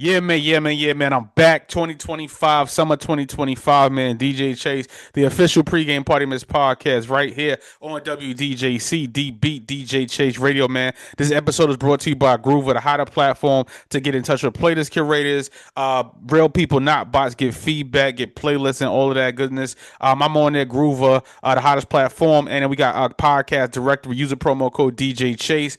Yeah, man. I'm back. 2025, summer 2025, man. DJ Chase, the official pregame party miss podcast, right here on WDJC, D Beat DJ Chase Radio, man. This episode is brought to you by Groover, the hotter platform to get in touch with playlist curators, real people, not bots. Get feedback, get playlists, and all of that goodness. I'm on there, Groover, the hottest platform, and then we got our podcast director. Use a promo code DJ Chase.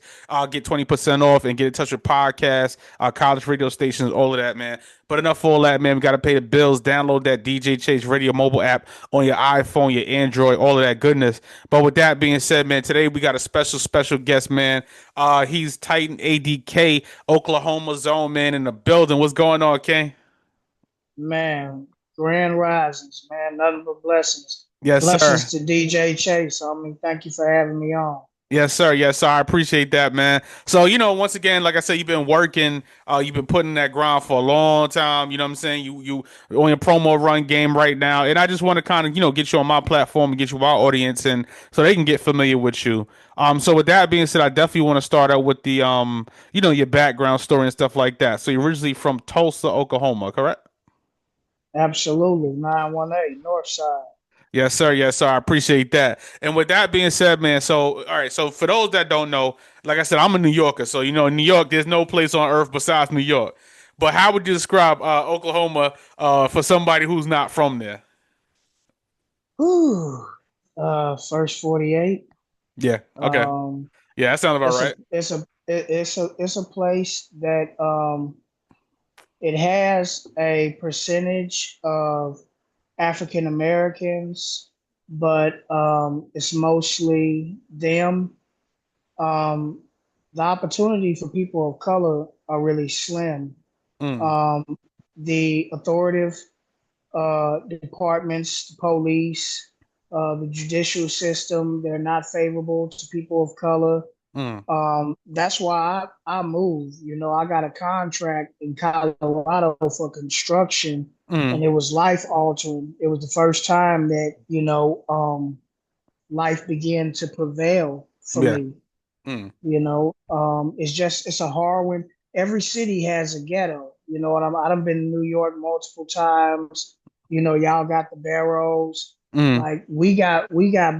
Get 20% off and get in touch with podcasts, college radio stations, all of that, man. But enough for all that, man. We got to pay the bills. Download that DJ Chase Radio mobile app on your iPhone, your Android, all of that goodness. But with that being said, man, today we got a special guest, man. He's Titan ADK, Oklahoma Zone, man, in the building. What's going on, King? Man, grand risings, man. Nothing but blessings. Yes, Blessings sir. to DJ Chase. Thank you for having me on. Yes, sir. Yes, sir. I appreciate that, man. So, once again, like I said, you've been working, you've been putting that ground for a long time. You know what I'm saying? You on your promo run game right now. And I just want to kind of, get you on my platform and get you our audience and so they can get familiar with you. So with that being said, I definitely want to start out with the your background story and stuff like that. So you're originally from Tulsa, Oklahoma, correct? Absolutely. 918 North Side. Yes, sir. Yes, sir. I appreciate that. And with that being said, man, so all right, so for those that don't know, like I said, I'm a New Yorker, so in New York, there's no place on earth besides New York. But how would you describe Oklahoma for somebody who's not from there? Whew. First 48. Yeah. Okay. Um, Yeah, that sounds about it's a right. it's a place that it has a percentage of African Americans, but it's mostly them. Um, the opportunity for people of color are really slim. Mm, Um, the authoritative departments, the police, the judicial system, they're not favorable to people of color. mm, That's why I moved. I got a contract in Colorado for construction, mm. and it was life altering. It was the first time that life began to prevail for Yeah. me. Mm, It's a hard one. Every city has a ghetto. You know what I done been to New York multiple times. Y'all got the barrows. mm, Like we got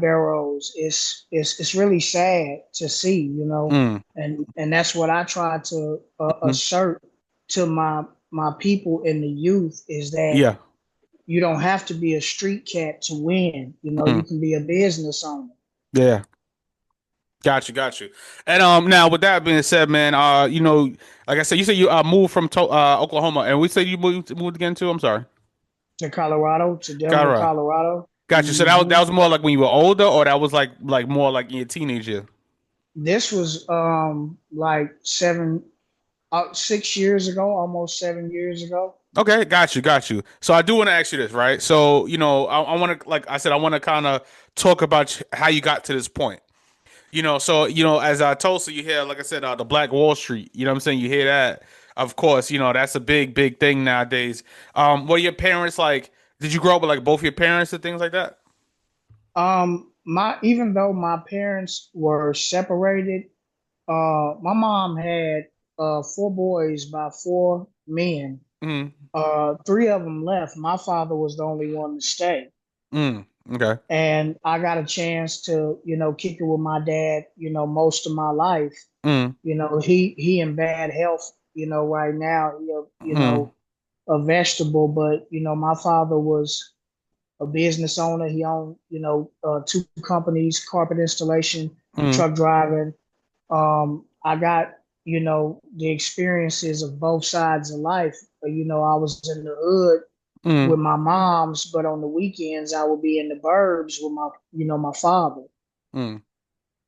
barrows. It's really sad to see, mm, and that's what I try to mm. assert to my people and the youth is that Yeah. you don't have to be a street cat to win. You Mm, can be a business owner. yeah. Got you. And now with that being said, man, like I said, you said you moved from Oklahoma, and we said you moved again too. I'm sorry, To Colorado, to Denver, Colorado. Colorado. Got you. So that hmm was more like when you were older, or that was like more like in your teenage years. This was like 6 years ago, almost 7 years ago. Okay, got you. So I do want to ask you this, right? So I want to, like I said, I want to kind of talk about how you got to this point. So as I told, so you hear, like I said, the Black Wall Street. You know what I'm saying? You hear that, of course. That's a big thing nowadays. Were your parents like? Did you grow up with like both your parents and things like that? My even though my parents were separated, my mom had four boys by four men. Mm, Three of them left. My father was the only one to stay. mm, okay. And I got a chance to, kick it with my dad, most of my life. Mm, He in bad health, right now, mm, a vegetable, but my father was a business owner. He owned, two companies, carpet installation and mm, truck driving. I got, the experiences of both sides of life. I was in the hood mm, with my moms, but on the weekends I would be in the burbs with my father. mm.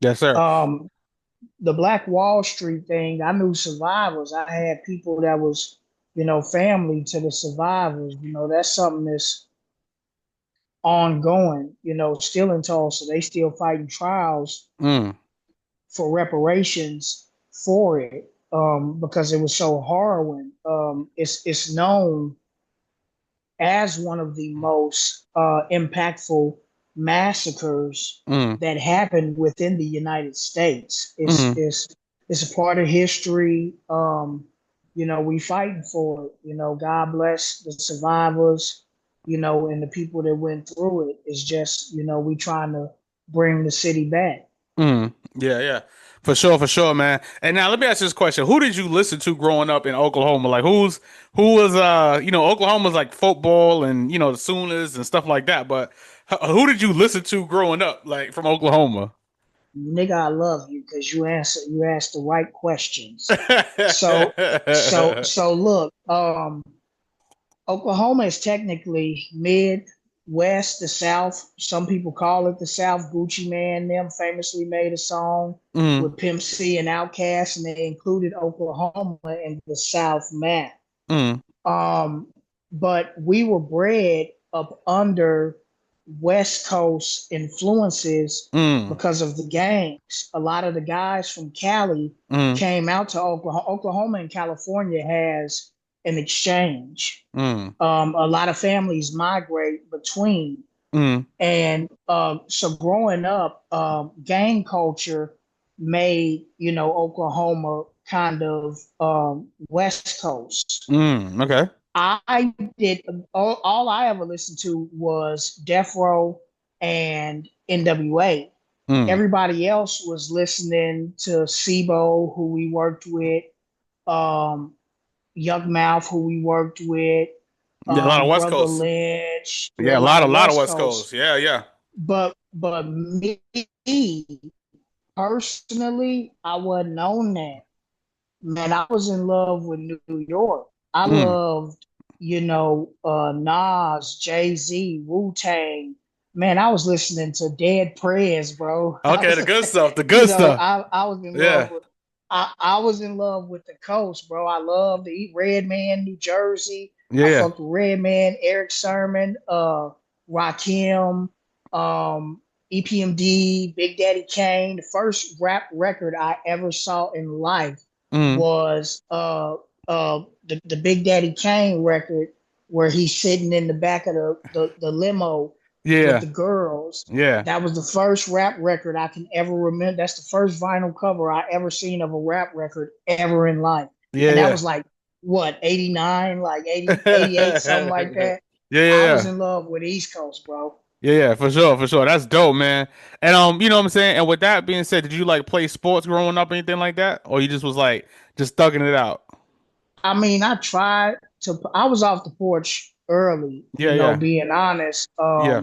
Yes, sir. Um, the Black Wall Street thing, I knew survivors. I had people that was, family to the survivors. That's something that's ongoing, still in Tulsa. They still fighting trials Mm, for reparations for it because it was so harrowing. It's known as one of the most impactful massacres mm, that happened within the United States. It's mm, it's it's a part of history. we fighting for it. God bless the survivors, and the people that went through it. It's just, we trying to bring the city back. Yeah, yeah. For sure, man. And now let me ask you this question. Who did you listen to growing up in Oklahoma? Like who was Oklahoma's like football and the Sooners and stuff like that, but who did you listen to growing up like from Oklahoma? Nigga, I love you because you asked the right questions. So look, Oklahoma is technically Midwest, the South. Some people call it the South. Gucci Man, them famously made a song Mm, with Pimp C and Outkast, and they included Oklahoma in the South map. mm, Um, but we were bred up under West Coast influences mm, because of the gangs. A lot of the guys from Cali mm, came out to Oklahoma. Oklahoma and California has an exchange. mm, A lot of families migrate between. mm. And so growing up, gang culture made, Oklahoma kind of West Coast. Okay. I did all I ever listened to was Death Row and NWA. Mm. Everybody else was listening to SIBO, who we worked with, um, Yuck Mouth, who we worked with, Yeah, a lot of West Brother Coast. Lynch, yeah, Yeah, a lot a of lot of West West Coast. Coast. Yeah, yeah. But me personally, I wasn't on that. Man, I was in love with New York. I Mm. loved, Nas, Jay Z, Wu Tang. Man, I was listening to Dead Prez, bro. Okay, the good stuff. The good stuff. I was in love Yeah. with. I was in love with the coast, bro. I love to eat Red Man, New Jersey. I Yeah. fucked with Red Man, Eric Sermon, Rakim, um, EPMD, Big Daddy Kane. The first rap record I ever saw in life Mm. was the Big Daddy Kane record where he's sitting in the back of the limo with Yeah. the girls. Yeah. That was the first rap record I can ever remember. That's the first vinyl cover I ever seen of a rap record ever in life. Yeah. And that Yeah. was like what, 89, like 80, 88, something like Yeah. that. Yeah. I was Yeah. in love with East Coast, bro. Yeah. Yeah. For sure. For sure. That's dope, man. And you know what I'm saying. And with that being said, did you like play sports growing up, or anything like that, or you just was like just thugging it out? I mean, I was off the porch early, Yeah. Yeah. being honest. Yeah.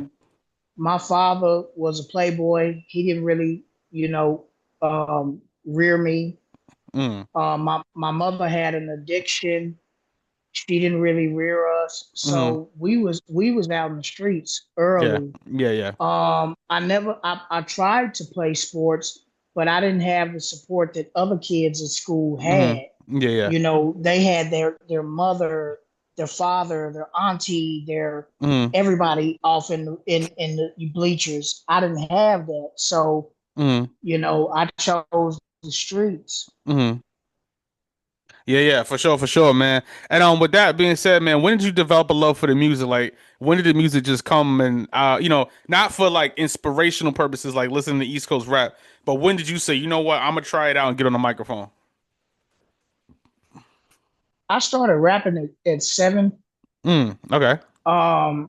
My father was a playboy. He didn't really, rear me. Mm. My mother had an addiction. She didn't really rear us, Mm. so we was out in the streets Yeah. early. Yeah. Yeah. I tried to play sports, but I didn't have the support that other kids at school Mm. had. Yeah. Yeah. They had their mother, their father, their auntie, their Mm. everybody off in the bleachers. I didn't have that, so Mm. I chose the streets. Mm. Yeah, yeah, for sure, man. And with that being said, man, when did you develop a love for the music? Like, when did the music just come and not for like inspirational purposes, like listening to East Coast rap, but when did you say, you know what, I'm gonna try it out and get on the microphone? I started rapping at 7. Okay. Um,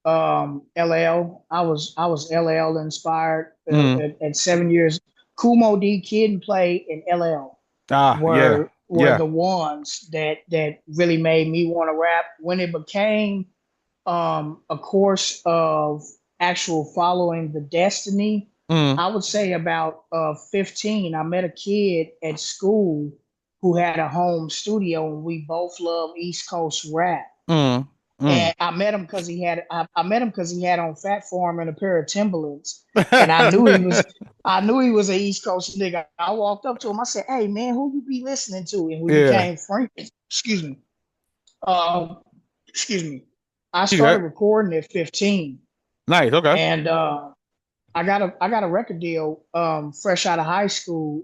LL. I was LL inspired Mm. at 7 years. Kumo D Kid and Play and LL Ah, yeah, were yeah. the ones that really made me want to rap. When it became a course of actual following the destiny, Mm. I would say about 15. I met a kid at school who had a home studio, and we both love East Coast rap. Mm. Mm. And I met him because he had on Fat Farm and a pair of Timberlands, and I knew he was an East Coast nigga. I walked up to him. I said, "Hey man, who you be listening to?" And we Yeah. became friends. Excuse me. Um, excuse me. I You started got recording at 15, nice. Okay. and I got a record deal fresh out of high school.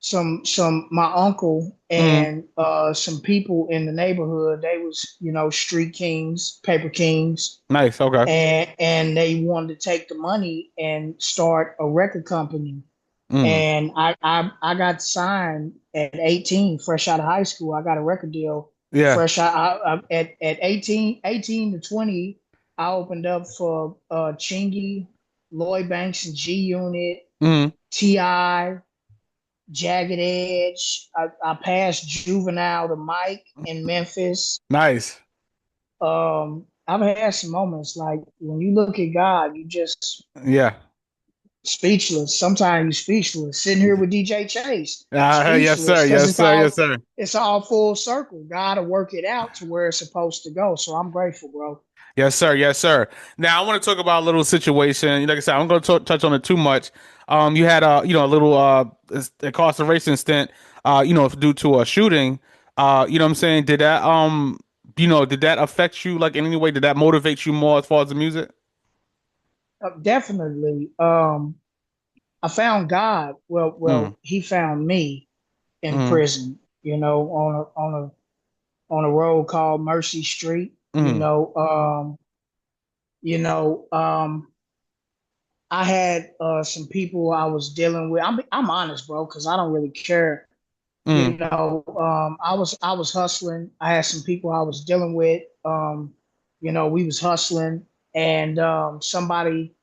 Some my uncle Mm. and some people in the neighborhood, they was street kings, paper kings, Nice. Okay. and they wanted to take the money and start a record company. Mm. And I got signed at 18, fresh out of high school. I got a record deal Yeah. fresh out at 18 to 20. I opened up for Chingy, Lloyd Banks and G Unit, Mm. Ti, Jagged Edge. I passed Juvenile to Mike in Memphis. Nice. I've had some moments like when you look at God, you just Yeah. speechless. Sometimes you speechless. Sitting here with DJ Chase, Yes, sir. speechless because Yes, sir. Yes, sir. it's all full circle. God to work it out to where it's supposed to go. So I'm grateful, bro. Yes, sir. Yes, sir. Now I want to talk about a little situation. Like I said, I'm going to touch on it too much. You had a little incarceration stint, due to a shooting. What I'm saying? Did that affect you like in any way? Did that motivate you more as far as the music? Definitely. I found God. Mm, He found me in mm, prison. On a road called Mercy Street. mm, You know, I had some people I was dealing with. I'm honest, bro, because I don't really care. mm, I was hustling. I had some people I was dealing with. We was hustling, and somebody,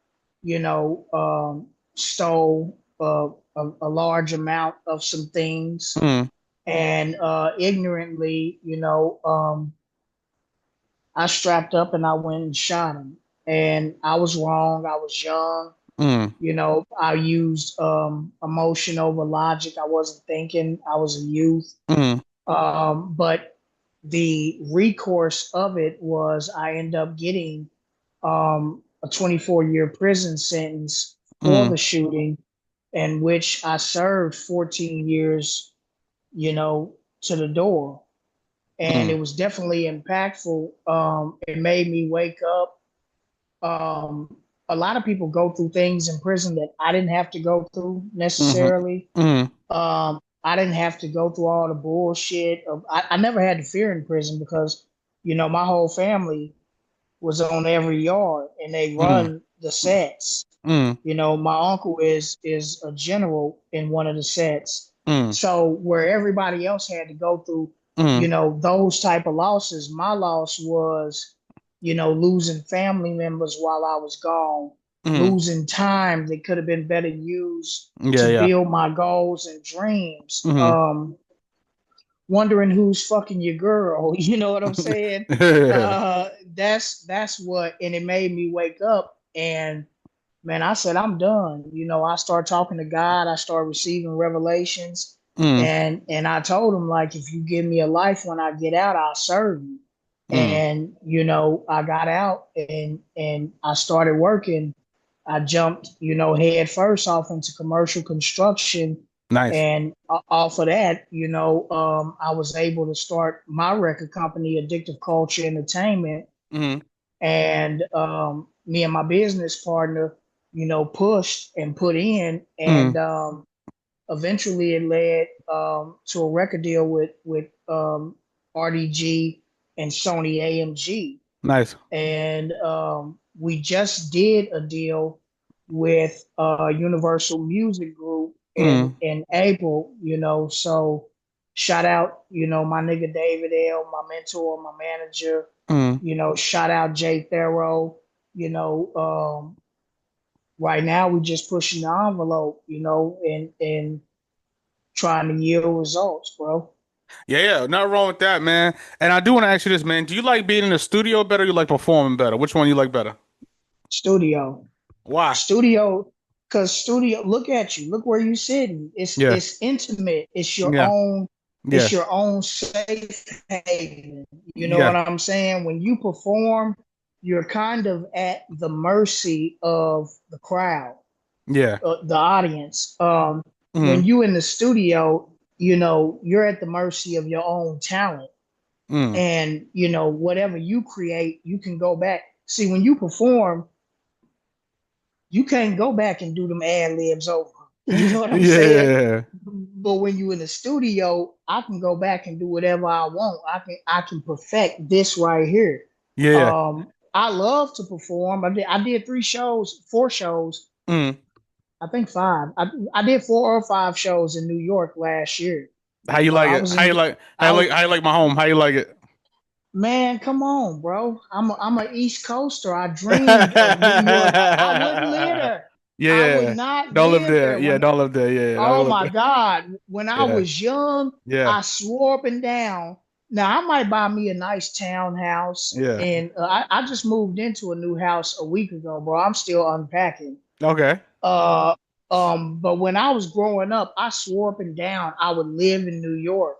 stole a large amount of some things, mm, and ignorantly, I strapped up and I went and shot him. And I was wrong. I was young. mm, I used emotion over logic. I wasn't thinking. I was a youth. mm, But the recourse of it was I ended up getting a 24-year prison sentence for mm, the shooting, in which I served 14 years, to the door. And mm, it was definitely impactful. It made me wake up. A lot of people go through things in prison that I didn't have to go through mm, necessarily. mm, I didn't have to go through all the bullshit. I never had to fear in prison because, my whole family was on every yard and they mm, run the sets. mm, My uncle is a general in one of the sets. mm, So where everybody else had to go through, mm, those type of losses, my loss was, losing family members while I was gone, mm. losing time that could have been better used Yeah, to yeah. build my goals and dreams. Mm. Wondering who's fucking your girl, you know what I'm saying? Yeah. That's what, and it made me wake up and man, I said, I'm done. I start talking to God. I start receiving revelations. Mm, And I told him, like, if you give me a life when I get out, I'll serve you. mm. And, I got out and I started working. I jumped, head first off into commercial construction. Nice. And off of that, I was able to start my record company, Addictive Culture Entertainment, Mm, and me and my business partner, pushed and put in, and mm. eventually it led to a record deal with RDG and Sony AMG, Nice. and we just did a deal with Universal Music Group Mm, in April. So shout out, my nigga David L, my mentor, my manager. mm. Shout out Jay Theroux. You know, right now we just pushing the envelope. And trying to yield results, bro. Yeah, yeah. Nothing wrong with that, man. And I do want to ask you this, man. Do you like being in the studio better or you like performing better? Which one you like better? Studio, Why? studio, because studio. Look at you. Look where you sitting. It's Yeah. it's intimate. It's your Yeah. own. Yeah. It's your own safe haven. You know Yeah. what I'm saying? When you perform, you're kind of at the mercy of the crowd, Yeah. the audience. When Mm, you in the studio, you're at the mercy of your own talent, mm. and whatever you create, you can go back. See, when you perform, you can't go back and do them ad libs over. You know what I'm saying? Yeah. But when you in the studio, I can go back and do whatever I want. I can perfect this right here. Yeah. I love to perform. I did 3 shows, 4 shows Mm. I think five. I did 4 or 5 shows in New York last year. How you like I it? was in. I was How you like my home? How you like it? Man, come on, bro. I'm a East Coaster. I dreamed of New York. I wouldn't live there. Yeah, I would yeah. not Don't live live there. there. Yeah, When don't live there. Yeah, Oh don't live my there. God, when I Yeah, was young, yeah, I swore up and down. Now I might buy me a nice townhouse, yeah. and I just moved into a new house a week ago, bro. I'm still unpacking. Okay. Uh, but when I was growing up, I swore up and down I would live in New York,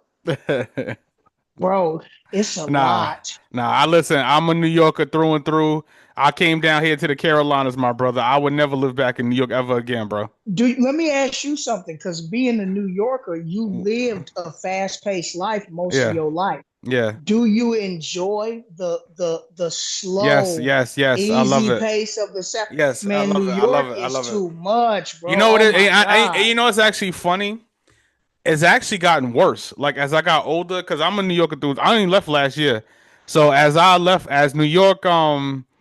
bro. It's a Nah, lot. nah. I listen. I'm a New Yorker through and through. I came down here to the Carolinas, my brother. I would never live back in New York ever again, bro. Let me ask you something, because being a New Yorker, you lived a fast-paced life most of Yeah, your life. yeah. Do you enjoy the Yes, slow, yes, yes. I love easy it. pace of the South? Yes, I Man, love New it. I love York it. I is love it. too much, You bro. know what? Oh my You God. know it's actually funny. It's actually gotten worse. Like as I got older, because I'm a New Yorker dude. I only left last year, so as I left as New York,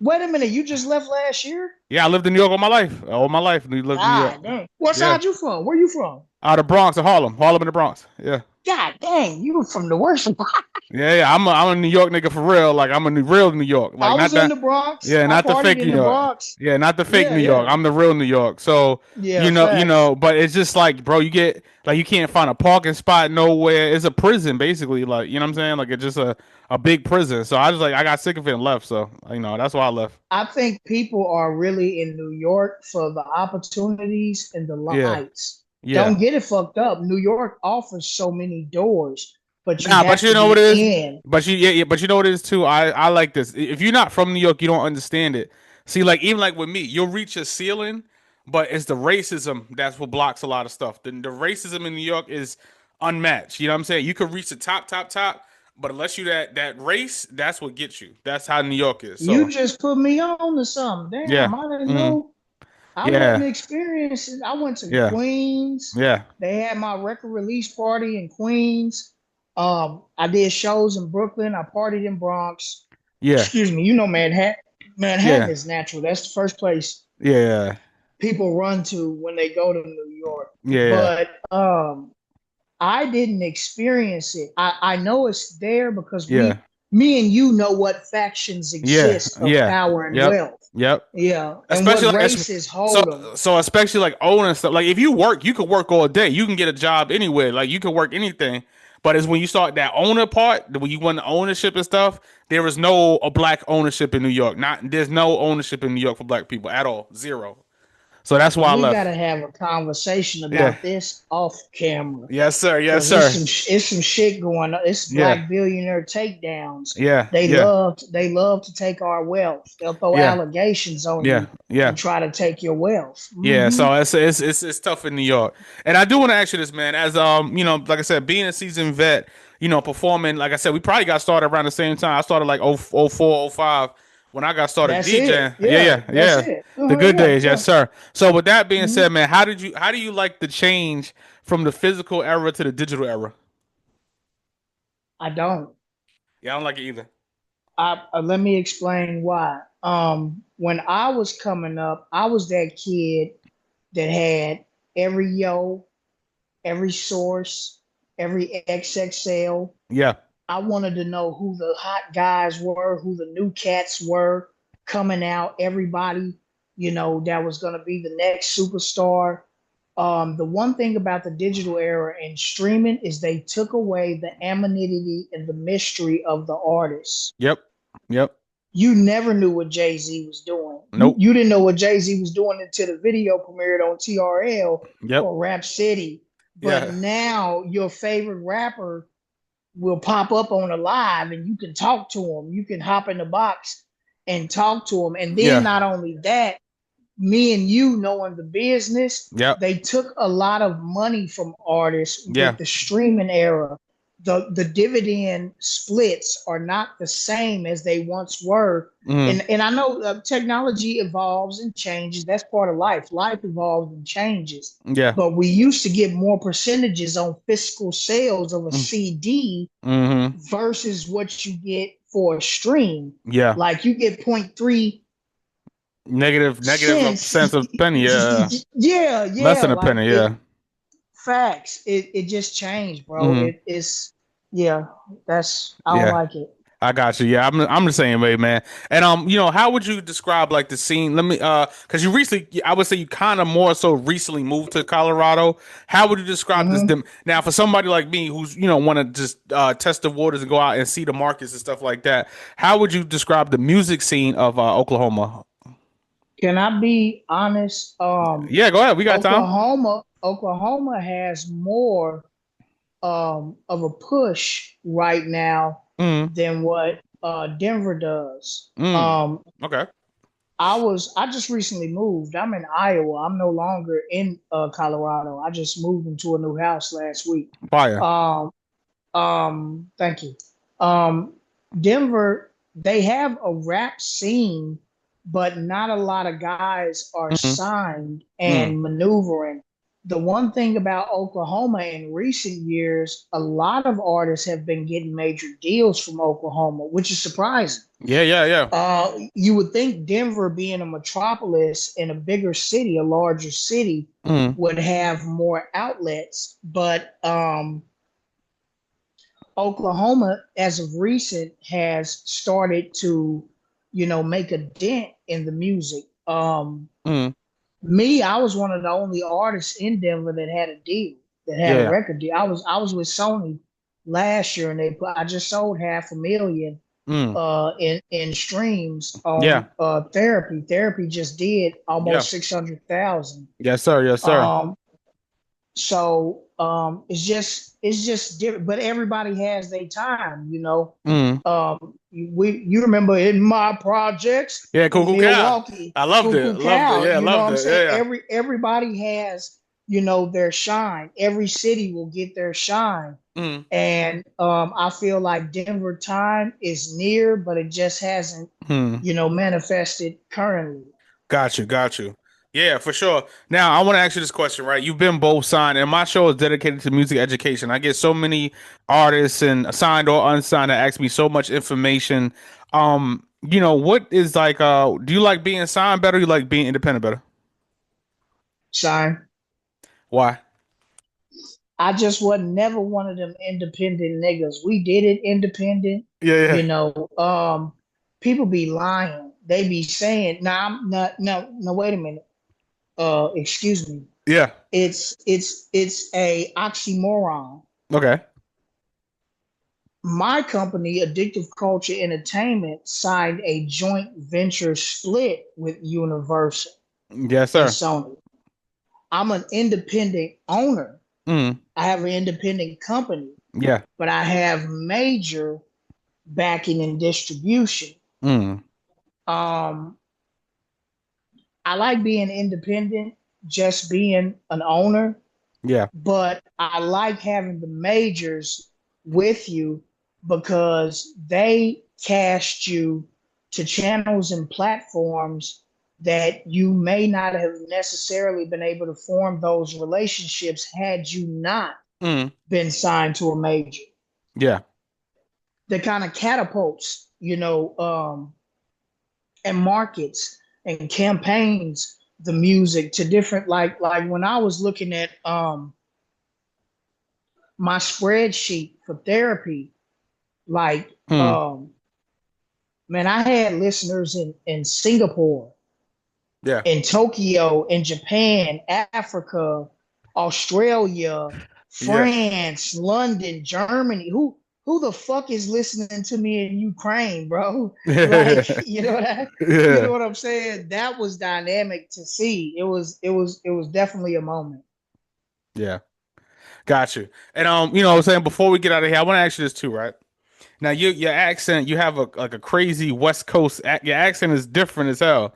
Wait a minute, you just left last year? yeah, I lived in New York all my life. All my life, lived in New York. God dang. What Yeah, side you from? Where you from? out of Bronx to Harlem, Harlem in the Bronx. Yeah. God dang, you from the worst. Yeah, yeah, I'm a New York nigga for real. Like I'm a real New York. Like I not was in that. the Bronx. Yeah, I not the partied fake in New the York. Bronx. Yeah, not the fake Yeah, New York. yeah. I'm the real New York. So Yeah, facts. but it's just like, bro, you get like you can't find a parking spot nowhere. It's a prison basically. Like you know what I'm saying? Like it's just a big prison. So I just like I got sick of it and left. So that's why I left. I think people are really in New York for the opportunities and the Yeah, lights. yeah. Don't get it fucked up. New York offers so many doors, but you Nah, but have you to know what be it is. in. But yeah, but you know what it is too. I like this. If you're not from New York, you don't understand it. See, like even like with me, you'll reach a ceiling, but it's the racism that's what blocks a lot of stuff. The racism in New York is unmatched. You know what I'm saying? You could reach the top, but unless you that race, that's what gets you. That's how New York is. You So just put me on to something. yeah, Damn, I didn't mm, know. I wouldn't yeah, experience it. I went to yeah, Queens. yeah, They had my record release party in Queens. I did shows in Brooklyn. I partied in Bronx. yeah, Excuse me. You know Manhattan. Manhattan yeah, is natural. That's the first place yeah, people run to when they go to New York. yeah, But I didn't experience it. I know it's there because yeah, me and you know what factions yeah, exist of yeah. power and Yep, wealth. yep. Yeah, and Especially what like races hold them. so especially like owning stuff. Like if you work, you could work all day. You can get a job anywhere. Like you can work anything. But it's when you start that owner part, when you want the ownership and stuff, there is no a black ownership in New York. Not there's no ownership in New York for black people at all. Zero. So that's why I We got left. to have a conversation Yeah. about this off camera, Yes, sir. Yes, because it's sir. it's some shit going on. It's Yeah. black billionaire takedowns. Yeah. They Yeah. love to take our wealth. They'll throw Yeah. allegations on Yeah. you Yeah. and try to take your wealth. Yeah, Hmm. so it's tough in New York, and I do want to ask you this, man. As like I said, being a seasoned vet, performing. Like I said, we probably got started around the same time. I started like oh 04, oh 05 when I got started That's it. DJing. Yeah, Yeah, yeah, that's yeah. it. The good Yeah, days, yes, yeah. sir. So with that being Hmm. said, man, how do you like the change from the physical era to the digital era? I don't. Yeah, I don't like it either. Let me explain why. When I was coming up, I was that kid that had every yo, every source, every XXL. Yeah, I wanted to know who the hot guys were, who the new cats were coming out, everybody, that was going to be the next superstar. The one thing about the digital era and streaming is they took away the anonymity and the mystery of the artists. yep, yep, You never knew what Jay Z was doing. You, nope, you didn't know what Jay Z was doing until the video premiered on TRL yep, or Rap City. But yeah, now your favorite rapper will pop up on a live and you can talk to them. You can hop in the box and talk to them. And then yeah, not only that, me and you knowing the business, yep, they took a lot of money from artists yeah, with the streaming era. The dividend splits are not the same as they once were. mm, And I know technology evolves and changes. That's part of life. Life evolves and changes. yeah, But we used to get more percentages on physical sales of a mm, CD mm-hmm, versus what you get for a stream. yeah, Like you get 0.3 Negative a since sense of penny, yeah, yeah, less yeah, than a like penny, it yeah. facts. It just changed, bro. Hmm. It's yeah, that's I don't Yeah. like it. I got you. Yeah, I'm the same way, man. And how would you describe like the scene? Let me because you recently, I would say you kind of more so recently moved to Colorado. How would you describe this? Hmm. Now, for somebody like me who's want to just test the waters and go out and see the markets and stuff like that, how would you describe the music scene of Oklahoma? Can I be honest? Yeah, go ahead. We got time. Oklahoma has more of a push right now Mm, than what Denver does. mm. Okay. I just recently moved. I'm in Iowa. I'm no longer in Colorado. I just moved into a new house last week. Fire. Um, thank you. Um, Denver, they have a rap scene, but not a lot of guys are Mm, signed mm. and maneuvering. The one thing about Oklahoma in recent years, a lot of artists have been getting major deals from Oklahoma, which is surprising. Yeah, yeah, yeah. You would think Denver, being a metropolis in a bigger city, a larger city, Mm, would have more outlets, but Oklahoma, as of recent, has started to, make a dent in the music. mm. I was one of the only artists in Denver that had a deal, that had a Yeah. record deal. I was with Sony last year, and I just sold 500,000 Mm. in streams Yeah. on Therapy. Therapy just did Yeah. almost 600,000. Yes, sir. Yes, sir. Um, so it's just different, but everybody has their time, you know. Mm. You remember in my projects Yeah, in Cuckoo Cow. Milwaukee, I loved it. Cuckoo Loved it. Cow, Yeah, you know what loved I'm it. saying? Yeah, Everybody has, their shine. Every city will get their shine. yeah. Mm. And I feel like Denver time is near, but it just hasn't, Hmm. manifested currently. Got you. Got you. Yeah, for sure. Now, I want to ask you this question, right? You've been both signed, and my show is dedicated to music education. I get so many artists and signed or unsigned that ask me so much information. What is like do you like being signed better or you like being independent better? Shine. Why? I just wasn't never one of them independent niggas. We did it independent, Yeah, you yeah. know. People be lying. They be saying, "Nah, I'm not. No, no. Wait a minute. Excuse me. Yeah. It's a oxymoron. Okay. My company, Addictive Culture Entertainment, signed a joint venture split with Universal Yes, and sir. Sony. I'm an independent owner. Mm. I have an independent company, Yeah. but I have major backing and distribution. Mm. Um, I like being independent, just being an owner, Yeah. but I like having the majors with you because they cast you to channels and platforms that you may not have necessarily been able to form those relationships had you not Mm. been signed to a major. Yeah. That kind of catapults, and markets and campaigns the music to different, like when I was looking at my spreadsheet for therapy, like Mm. man, I had listeners in Singapore, Yeah. in Tokyo, in Japan, Africa, Australia, Yeah. France, London, Germany. Who the fuck is listening to me in Ukraine, bro? Like, you know Yeah. what I'm saying? That was dynamic to see. It was definitely a moment. Yeah. Got you. And what I'm saying, before we get out of here, I want to ask you this too, right? Now your accent, you have a crazy West Coast your accent is different as hell.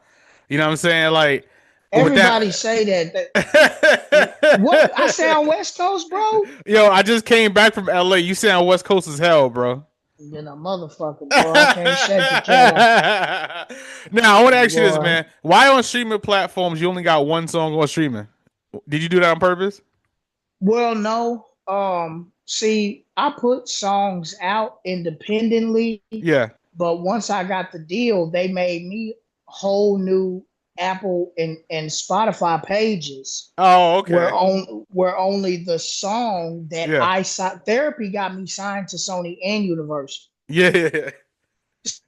You know what I'm saying? Like with Everybody that say that. What I sound West Coast, bro? Yo, I just came back from LA. You sound West Coast as hell, bro. Motherfucker, Now, boy. I can't shake it, can I? I want to ask you this, Boy. man. Why on streaming platforms you only got one song on streaming? Did you do that on purpose? Well, no. See, I put songs out independently, Yeah. but once I got the deal, they made me whole new. Apple and Spotify pages Oh, were okay. only the song that Yeah. I saw. Therapy got me signed to Sony and Universal. Yeah. Yeah.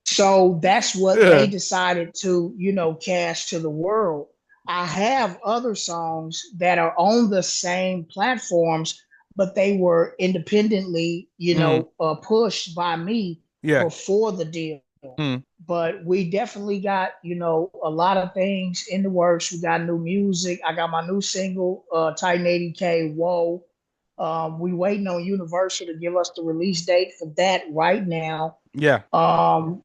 So that's what they Yeah. decided to, cast to the world. I have other songs that are on the same platforms, but they were independently, Mm. pushed by me Yeah. before the deal. Mm. But we definitely got, a lot of things in the works. We got new music. I got my new single, Titan ADK, Whoa. We waiting on Universal to give us the release date for that right now. Yeah. Um,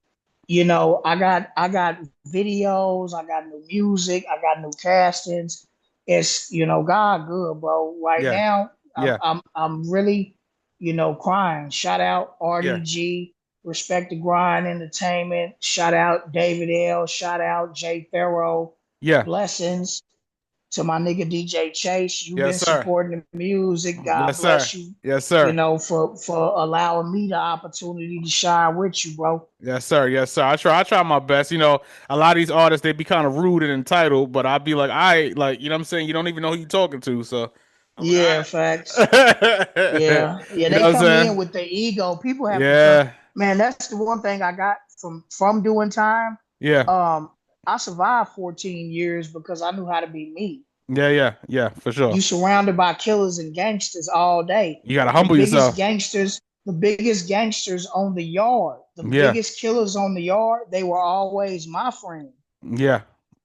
I got videos, I got new music, I got new castings. It's God good, bro. Right Yeah. now, Yeah. I'm really, crying. Shout out Yeah. RDG, Respect the Grind Entertainment. Shout out David L. Shout out Jay Farrow. Yeah. Blessings to my nigga DJ Chase. You've Yes, been sir. supporting the music. God Yes, sir. bless you. Yes, sir. For allowing me the opportunity to shine with you, bro. Yes, sir. Yes, sir. I try my best. A lot of these artists they be kind of rude and entitled, but I'll be like, I like, what I'm saying? You don't even know who you're talking to, so I'm like, Yeah, facts. Yeah, yeah. you know They what I'm come in saying? with the ego. People have to come. Yeah. Man, that's the one thing I got from doing time. Yeah. Um, I survived 14 years because I knew how to be me. Yeah, yeah, yeah, for sure. You surrounded by killers and gangsters all day. You gotta The humble biggest yourself. gangsters, the biggest gangsters on the yard, the Yeah. biggest killers on the yard, they were always my friend. Yeah.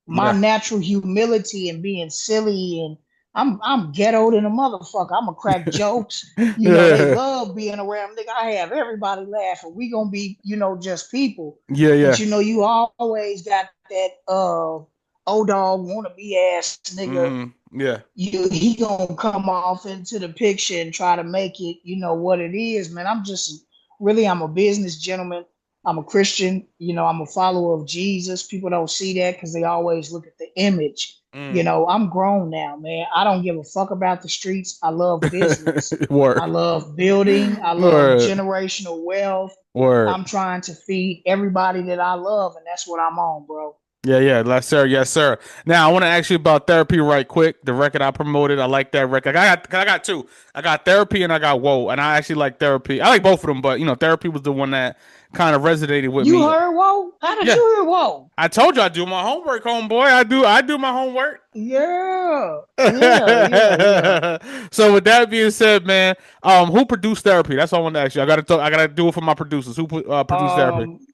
My Yeah. natural humility and being silly, and I'm ghetto than a motherfucker. I'm gonna crack jokes. They Yeah, love being around. Nigga, I have everybody laughing. We gonna be, just people. But yeah. you always got that old dog wanna be ass nigga. Yeah. He gonna come off into the picture and try to make it, what it is, man. I'm a business gentleman. I'm a Christian, I'm a follower of Jesus. People don't see that because they always look at the image. Mm. I'm grown now, man. I don't give a fuck about the streets. I love business. I Word. love building. I love Word. generational wealth. Word. I'm trying to feed everybody that I love, and that's what I'm on, bro. Yeah, yeah, yes, sir, yes, sir. Now I want to ask you about therapy right quick. The record I promoted, I like that record. I got two. I got therapy and I got whoa, and I actually like therapy. I like both of them, but therapy was the one that kind of resonated with You me. heard whoa? How did Yeah, you hear whoa? I told you I do my homework, homeboy. I do my homework. Yeah, yeah, yeah, yeah. So with that being said, man, who produced therapy? That's all I want to ask you. I gotta do it for my producers. Who produced therapy? Um,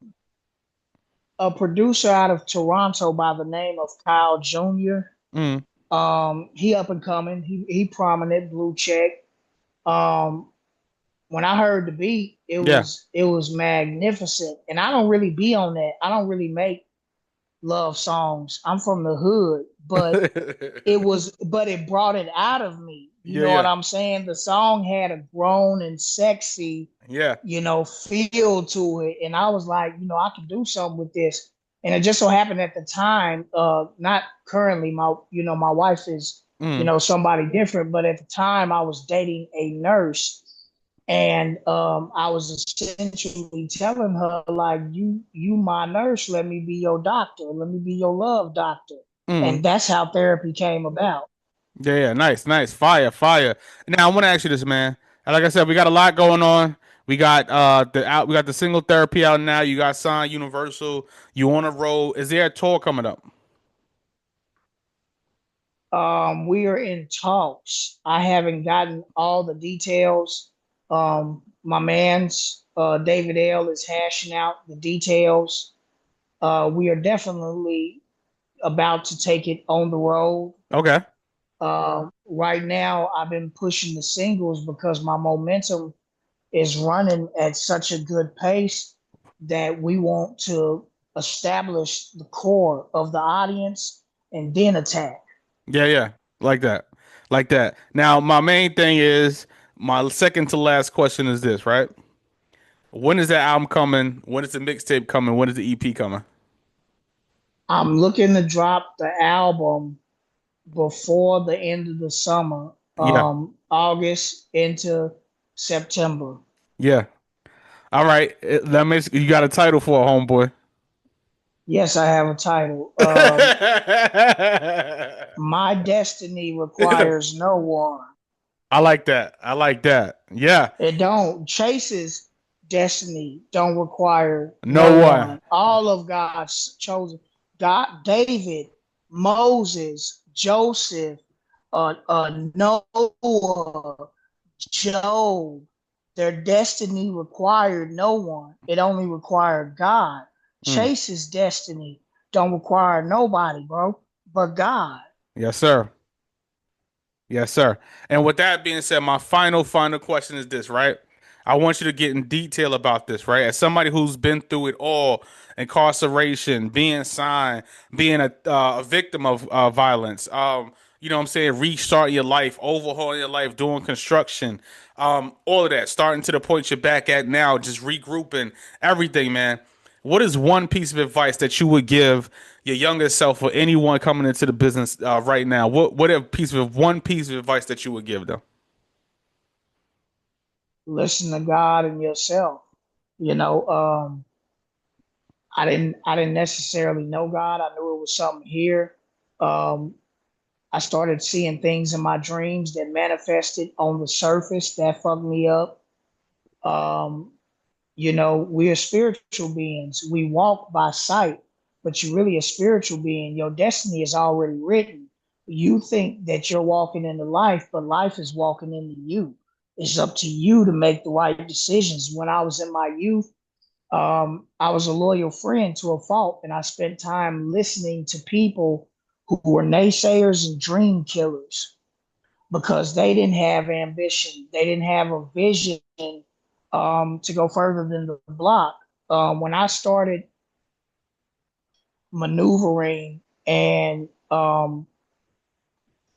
a producer out of Toronto by the name of Kyle Jr. Mm, He up and coming. He prominent, blue check. Um, when I heard the beat, it yeah. was it was magnificent. And I don't really be on that. I don't really make love songs. I'm from the hood, but it brought it out of me. You Yeah, know what yeah, I'm saying? The song had a grown and sexy, yeah. feel to it. And I was like, I can do something with this. And it just so happened at the time, not currently, my wife is, Mm. somebody different, but at the time I was dating a nurse. And I was essentially telling her, like, you my nurse, let me be your doctor, let me be your love doctor. Mm. And that's how therapy came about. Yeah, yeah, nice, nice, fire, fire. Now I want to ask you this, man. And like I said, we got a lot going on. We got the single therapy out now. You got signed Universal. You on a roll. Is there a tour coming up? We are in talks. I haven't gotten all the details. My man's David L is hashing out the details. We are definitely about to take it on the road. Okay. Right now, I've been pushing the singles because my momentum is running at such a good pace that we want to establish the core of the audience and then attack. Yeah, yeah, like that, like that. Now my main thing is my second to last question is this, right? When is that album coming? When is the mixtape coming? When is the EP coming? I'm looking to drop the album before the end of the summer, Yeah, August into September. yeah. All right. That makes you got a title for a homeboy. Yes, I have a title. My destiny requires no one. I like that. I like that. Yeah. It don't. Chase's destiny don't require no No one. one. All of God's chosen. God, David, Moses, Joseph, Noah, Job. Their destiny required no one. It only required God. Mm. Chase's destiny don't require nobody, bro, but God. Yes, sir. Yes, sir. And with that being said, my final question is this, right? I want you to get in detail about this, right? As somebody who's been through it all, incarceration, being signed, being a victim of violence, you know what I'm saying, restarting your life, overhauling your life, doing construction, all of that, starting to the point you're back at now, just regrouping, everything, man. What is one piece of advice that you would give your younger self or anyone coming into the business right now? What a piece of one piece of advice that you would give them? Listen to God and yourself. You know, I didn't necessarily know God. I knew it was something here. Um, I started seeing things in my dreams that manifested on the surface that fucked me up. Um, we are spiritual beings. We walk by sight, but you're really a spiritual being. Your destiny is already written. You think that you're walking into life, but life is walking into you. It's up to you to make the right decisions. When I was in my youth, I was a loyal friend to a fault, and I spent time listening to people who were naysayers and dream killers because they didn't have ambition. They didn't have a vision to go further than the block. When I started maneuvering and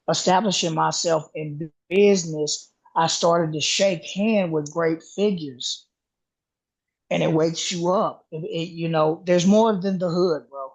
establishing myself in business, I started to shake hand with great figures, and it wakes you up. There's more than the hood, bro.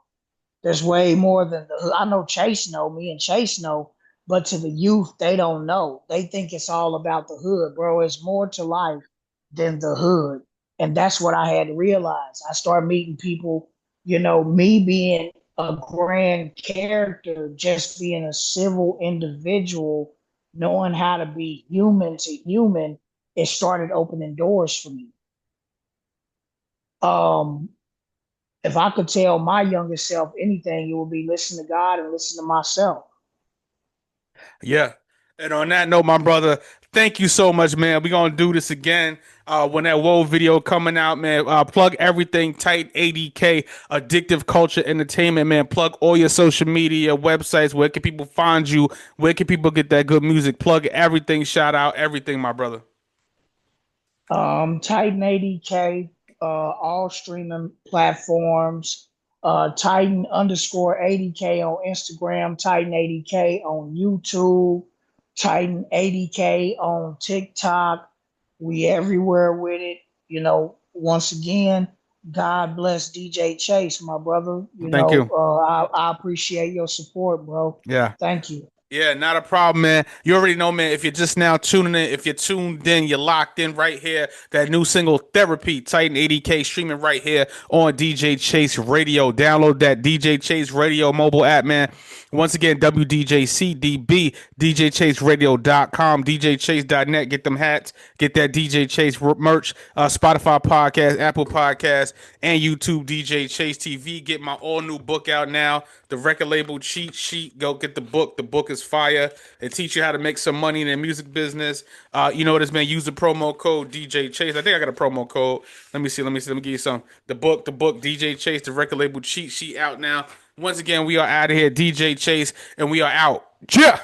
There's way more than the hood. I know Chase know me and Chase know, but to the youth, they don't know. They think it's all about the hood, bro. It's more to life than the hood. And that's what I had to realize. I started meeting people, me being a grand character, just being a civil individual, knowing how to be human to human, it started opening doors for me. Um, if I could tell my younger self anything, it would be listen to God and listen to myself. Yeah. And on that note, my brother, thank you so much, man. We're gonna do this again. When that Whoa video coming out, man. Plug everything tight ADK, addictive culture entertainment, man. Plug all your social media, websites. Where can people find you? Where can people get that good music? Plug everything, shout out everything, my brother. Titan ADK, all streaming platforms. Titan underscore ADK on Instagram, Titan ADK on YouTube, Titan ADK on TikTok. We everywhere with it. Once again, God bless DJ Chase, my brother. Thank you. I appreciate your support, bro. Yeah. Thank you. Yeah, not a problem, man. You already know, man. If you're just now tuning in, if you're tuned in, you're locked in right here. That new single, Therapy, Titan ADK, streaming right here on DJ Chase Radio. Download that DJ Chase Radio mobile app, man. Once again, WDJCDB, DJChaseRadio.com, DJChase.net. Get them hats, get that DJ Chase merch, Spotify podcast, Apple podcast, and YouTube DJ Chase TV. Get my all new book out now, the record label cheat sheet. Go get the book. The book is fire. It teach you how to make some money in the music business. You know what it's been. Use the promo code DJ Chase. I think I got a promo code. Let me see. Let me see. Let me give you some. The book, DJ Chase, the record label cheat sheet out now. Once again, we are out of here, DJ Chase, and we are out. Yeah.